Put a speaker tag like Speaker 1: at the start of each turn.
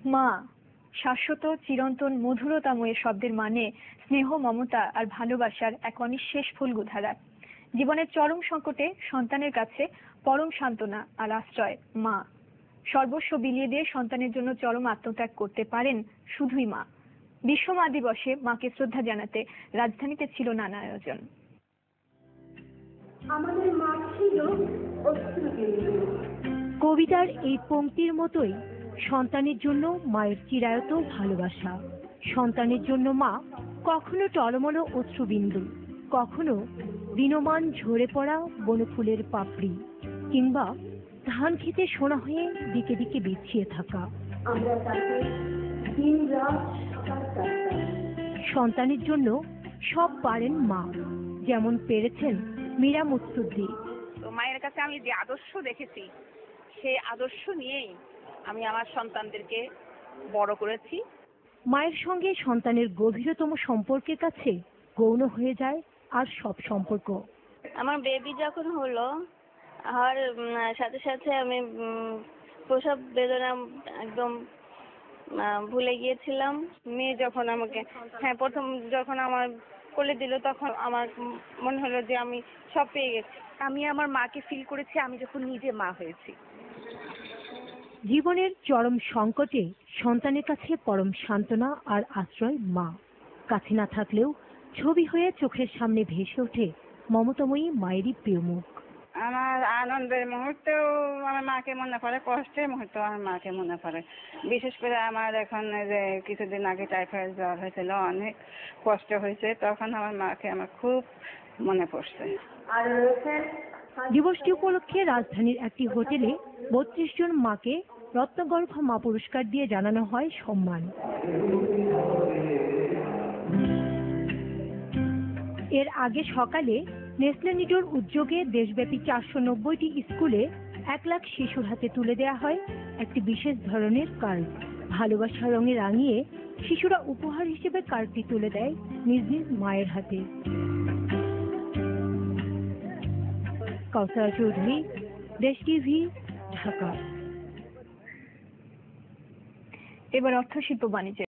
Speaker 1: মা শাশ্বত চিরন্তন মধুরতাময় শব্দের মানে স্নেহ, মমতা আর ভালোবাসার এক অনিঃশেষ ফুলগুধারা। জীবনের চরম সংকটে সন্তানের কাছে পরম সান্ত্বনা আর আশ্রয় মা। সর্বস্ব বিলিয়ে দিয়ে সন্তানের জন্য চরম আত্মত্যাগ করতে পারেন শুধুই মা। বিশ্ব মা দিবসে মাকে শ্রদ্ধা জানাতে রাজধানীতে ছিল নানা আয়োজন।
Speaker 2: আমাদের মা ছিল অশ্রুবিন্দু।
Speaker 3: কবিতার এই পংক্তির মতোই সন্তানের জন্য মায়ের চিরায়ত ভালোবাসা। সন্তানের জন্য মা কখনো টলমল অশ্রুবিন্দু, কখনো দিনমান ঝরে পড়া বনফুলের পাপড়ি, কিংবা ধান খেতে সোনা হয়ে দিকে দিকে বিছিয়ে থাকা।
Speaker 2: আমরা তাকে দিন রাত সকাল কাটতাম।
Speaker 3: সন্তানের জন্য সব পারেন মা, যেমন পেরেছেন মীরা মুস্তুদ্দি।
Speaker 4: তো মায়ের কাছে আমি যে আদর্শ দেখেছি সেই আদর্শ নিয়েই আমি আমার সন্তানদেরকে বড় করেছি।
Speaker 3: মায়ের সঙ্গে সন্তানের গভীরতম সম্পর্কের কাছে গৌণ হয়ে যায় আর সব সম্পর্ক।
Speaker 5: আমার বেবি যখন হলো আর সাথে সাথে আমি প্রসব বেদনা একদম ভুলে গিয়েছিলাম।
Speaker 4: মেয়ে যখন আমাকে প্রথম যখন আমার কোলে দিল তখন আমার মনে হলো যে আমি সব পেয়ে গেছি। আমি আমার মাকে ফিল করেছি আমি যখন নিজে মা হয়েছি।
Speaker 3: জীবনের চরম সংকটে সন্তানের কাছে পরম সান্ত্বনা আর আশ্রয় মা। কাছে না থাকলেও ছবি হয়ে চোখের সামনে ভেসে ওঠে মমতাময়ী মায়েরই প্রিয় মুখ।
Speaker 4: আমার আনন্দের মুহূর্তেও আমার মাকে মনে পড়ে, কষ্টের মুহূর্তেও আমার মাকে মনে পড়ে। বিশেষ করে আমার এখন যে কিছুদিন আগে টাইফয়েড জ্বর হয়েছিল, অনেক কষ্ট হয়েছে, তখন আমার মাকে আমার খুব মনে পড়ছে।
Speaker 2: আর রয়েছেন
Speaker 3: দিবসটি উপলক্ষে রাজধানীর একটি হোটেলে 32 জন মাকে রত্নগর্ভা মা পুরস্কার দিয়ে জানানো হয় সম্মান। এর আগে সকালে নেসলে নিডোর উদ্যোগে দেশব্যাপী 490টি স্কুলে 1 লাখ শিশুর হাতে তুলে দেওয়া হয় একটি বিশেষ ধরনের কার্ড। ভালোবাসার রঙে রাঙিয়ে শিশুরা উপহার হিসেবে কার্ডটি তুলে দেয় নিজ নিজ মায়ের হাতে। কাউসারা চৌধুরী, দেশ টিভি, ঢাকা।
Speaker 1: এবার অর্থ, শিল্প, বাণিজ্য।